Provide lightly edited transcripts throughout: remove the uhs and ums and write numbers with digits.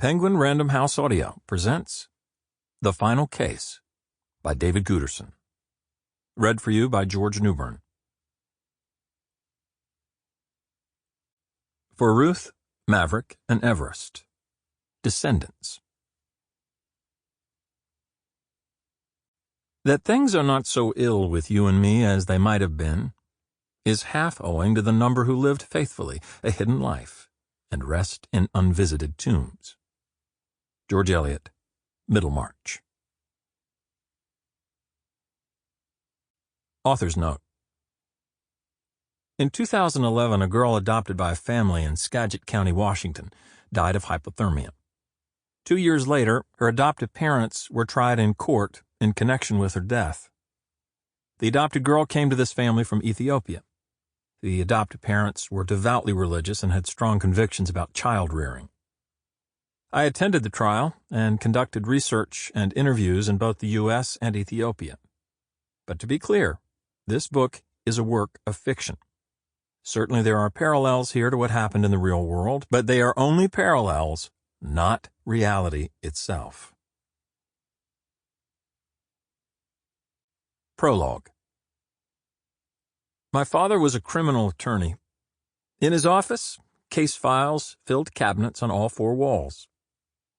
Penguin Random House Audio presents The Final Case by David Guterson. Read for you by George Newbern. For Ruth, Maverick, and Everest. Descendants. That things are not so ill with you and me as they might have been is half owing to the number who lived faithfully a hidden life and rest in unvisited tombs. George Eliot, Middlemarch. Author's note. In 2011, a girl adopted by a family in Skagit County, Washington, died of hypothermia. 2 years later, her adoptive parents were tried in court in connection with her death. The adopted girl came to this family from Ethiopia. The adoptive parents were devoutly religious and had strong convictions about child rearing. I attended the trial and conducted research and interviews in both the U.S. and Ethiopia. But to be clear, this book is a work of fiction. Certainly there are parallels here to what happened in the real world, but they are only parallels, not reality itself. Prologue. My father was a criminal attorney. In his office, case files filled cabinets on all four walls.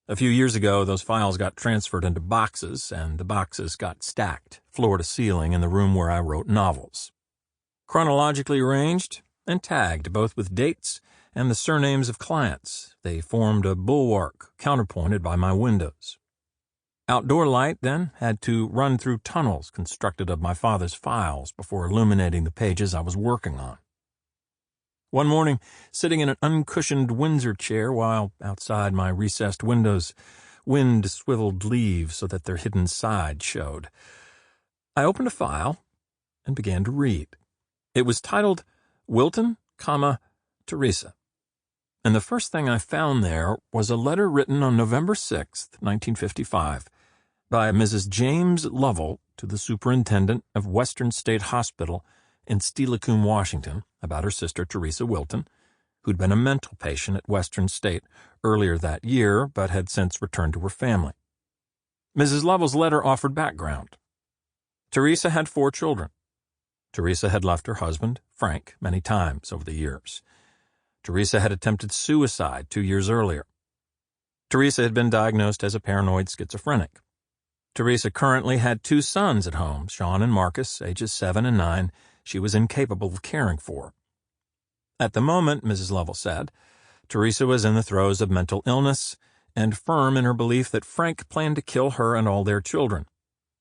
A few years ago, those files got transferred into boxes, and the boxes got stacked, floor to ceiling, in the room where I wrote novels. Chronologically arranged and tagged, both with dates and the surnames of clients, they formed a bulwark counterpointed by my windows. Outdoor light, then, had to run through tunnels constructed of my father's files before illuminating the pages I was working on. One morning, sitting in an uncushioned Windsor chair while outside my recessed windows, wind swiveled leaves so that their hidden side showed, I opened a file and began to read. It was titled Wilton, Teresa. And the first thing I found there was a letter written on November 6, 1955, by Mrs. James Lovell to the superintendent of Western State Hospital in Steilacoom, Washington, about her sister Teresa Wilton, who'd been a mental patient at Western State earlier that year but had since returned to her family. Mrs. Lovell's letter offered background. Teresa had 4 children. Teresa had left her husband, Frank, many times over the years. Teresa had attempted suicide 2 years earlier. Teresa had been diagnosed as a paranoid schizophrenic. Teresa currently had 2 sons at home, Sean and Marcus, ages 7 and 9, she was incapable of caring for. At the moment, Mrs. Lovell said, Teresa was in the throes of mental illness and firm in her belief that Frank planned to kill her and all their children.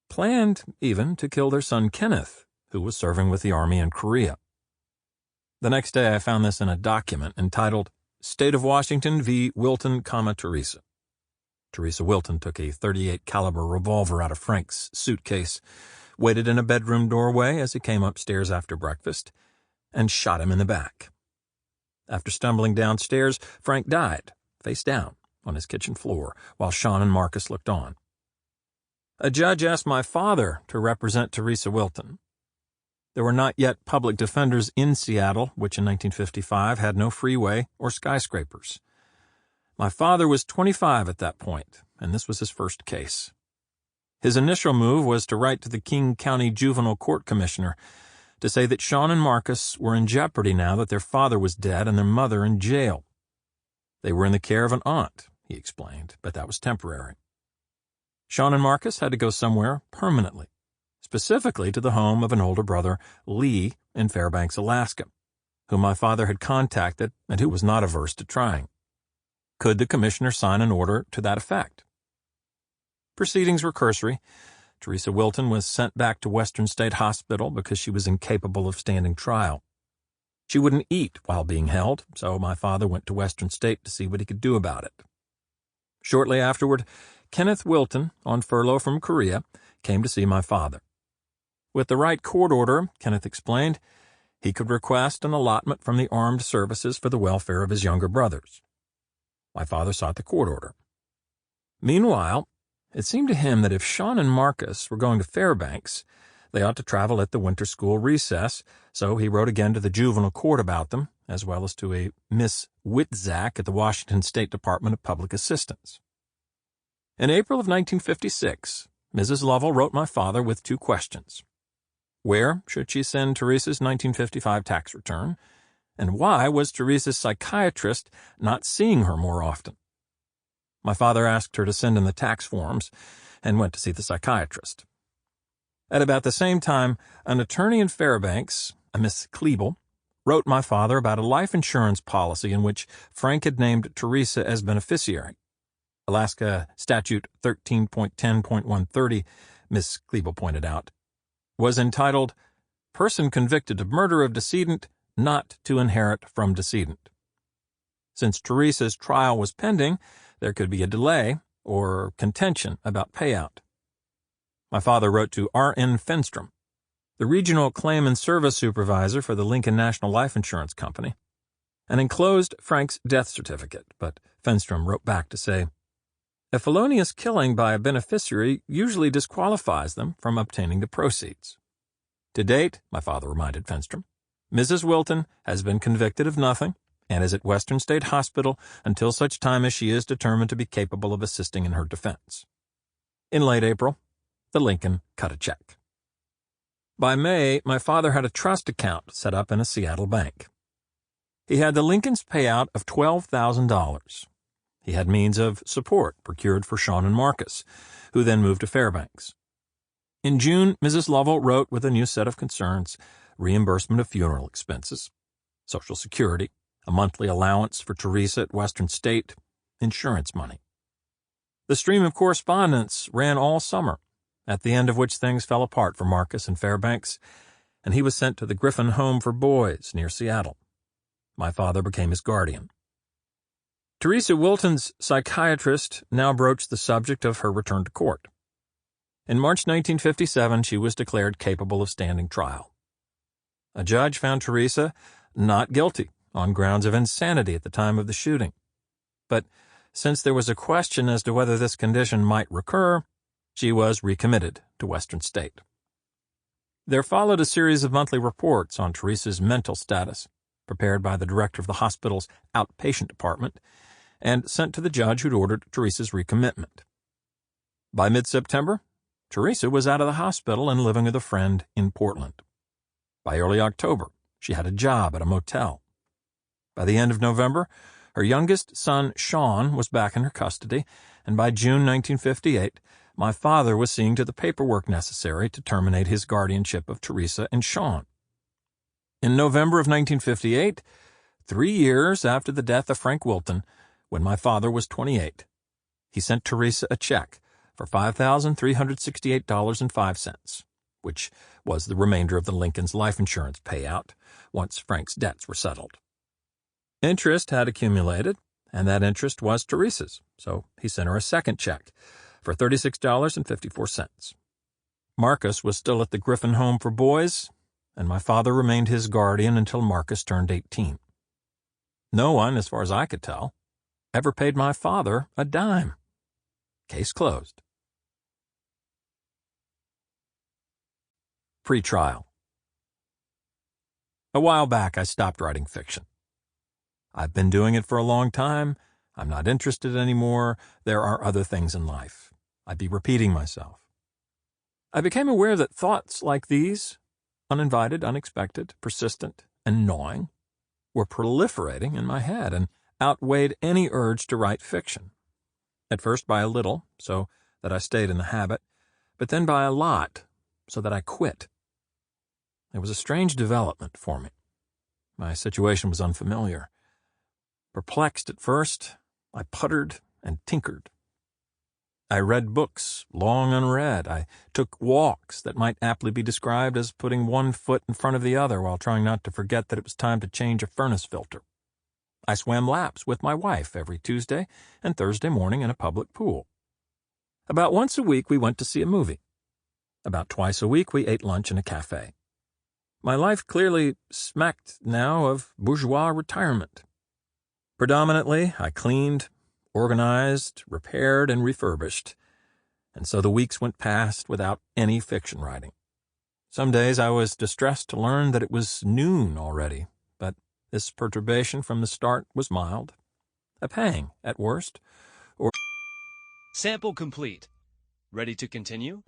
Planned, even, to kill their son Kenneth, who was serving with the Army in Korea. The next day I found this in a document entitled State of Washington v. Wilton, Teresa. Teresa Wilton took a .38 caliber revolver out of Frank's suitcase, waited in a bedroom doorway as he came upstairs after breakfast, and shot him in the back. After stumbling downstairs, Frank died, face down, on his kitchen floor, while Sean and Marcus looked on. A judge asked my father to represent Teresa Wilton. There were not yet public defenders in Seattle, which in 1955 had no freeway or skyscrapers. My father was 25 at that point, and this was his first case. His initial move was to write to the King County Juvenile Court Commissioner to say that Sean and Marcus were in jeopardy now that their father was dead and their mother in jail. They were in the care of an aunt, he explained, but that was temporary. Sean and Marcus had to go somewhere permanently, specifically to the home of an older brother, Lee, in Fairbanks, Alaska, whom my father had contacted and who was not averse to trying. Could the commissioner sign an order to that effect? Proceedings were cursory. Teresa Wilton was sent back to Western State Hospital because she was incapable of standing trial. She wouldn't eat while being held, so my father went to Western State to see what he could do about it. Shortly afterward, Kenneth Wilton, on furlough from Korea, came to see my father. With the right court order, Kenneth explained, he could request an allotment from the armed services for the welfare of his younger brothers. My father sought the court order. Meanwhile, it seemed to him that if Sean and Marcus were going to Fairbanks, they ought to travel at the winter school recess, so he wrote again to the juvenile court about them as well as to a Miss Witzak at the Washington State Department of Public Assistance. In April of 1956, Mrs. Lovell wrote my father with 2 questions. Where should she send Teresa's 1955 tax return? And why was Teresa's psychiatrist not seeing her more often? My father asked her to send in the tax forms and went to see the psychiatrist. At about the same time, an attorney in Fairbanks, a Miss Klebel, wrote my father about a life insurance policy in which Frank had named Teresa as beneficiary. Alaska Statute 13.10.130, Miss Klebel pointed out, was entitled, Person Convicted of Murder of Decedent Not to Inherit from Decedent. Since Teresa's trial was pending, there could be a delay or contention about payout. My father wrote to R.N. Fenstrom, the regional claim and service supervisor for the Lincoln National Life Insurance Company, and enclosed Frank's death certificate, but Fenstrom wrote back to say, a felonious killing by a beneficiary usually disqualifies them from obtaining the proceeds. To date, my father reminded Fenstrom, Mrs. Wilton has been convicted of nothing and is at Western State Hospital until such time as she is determined to be capable of assisting in her defense. In late April, the Lincoln cut a check. By May, my father had a trust account set up in a Seattle bank. He had the Lincoln's payout of $12,000. He had means of support procured for Sean and Marcus, who then moved to Fairbanks. In June, Mrs. Lovell wrote with a new set of concerns, reimbursement of funeral expenses, Social Security, a monthly allowance for Teresa at Western State, insurance money. The stream of correspondence ran all summer, at the end of which things fell apart for Marcus in Fairbanks, and he was sent to the Griffin Home for Boys near Seattle. My father became his guardian. Teresa Wilton's psychiatrist now broached the subject of her return to court. In March 1957, she was declared capable of standing trial. A judge found Teresa not guilty on grounds of insanity at the time of the shooting. But since there was a question as to whether this condition might recur, she was recommitted to Western State. There followed a series of monthly reports on Teresa's mental status, prepared by the director of the hospital's outpatient department, and sent to the judge who'd ordered Teresa's recommitment. By mid-September, Teresa was out of the hospital and living with a friend in Portland. By early October, she had a job at a motel. By the end of November, her youngest son, Sean, was back in her custody, and by June 1958, my father was seeing to the paperwork necessary to terminate his guardianship of Teresa and Sean. In November of 1958, 3 years after the death of Frank Wilton, when my father was 28, he sent Teresa a check for $5,368.05, which was the remainder of the Lincoln's life insurance payout once Frank's debts were settled. Interest had accumulated, and that interest was Teresa's, so he sent her a second check for $36.54. Marcus was still at the Griffin Home for Boys, and my father remained his guardian until Marcus turned 18. No one, as far as I could tell, ever paid my father a dime. Case closed. Pre-trial. A while back, I stopped writing fiction. I've been doing it for a long time. I'm not interested anymore. There are other things in life. I'd be repeating myself. I became aware that thoughts like these, uninvited, unexpected, persistent, and gnawing, were proliferating in my head and outweighed any urge to write fiction. At first by a little, so that I stayed in the habit, but then by a lot, so that I quit. It was a strange development for me. My situation was unfamiliar. Perplexed at first, I puttered and tinkered. I read books long unread. I took walks that might aptly be described as putting one foot in front of the other while trying not to forget that it was time to change a furnace filter. I swam laps with my wife every Tuesday and Thursday morning in a public pool. About once a week we went to see a movie. About twice a week we ate lunch in a cafe. My life clearly smacked now of bourgeois retirement. Predominantly, I cleaned, organized, repaired, and refurbished, and so the weeks went past without any fiction writing. Some days I was distressed to learn that it was noon already, but This perturbation from the start was mild, a pang at worst, or... Sample complete. Ready to continue?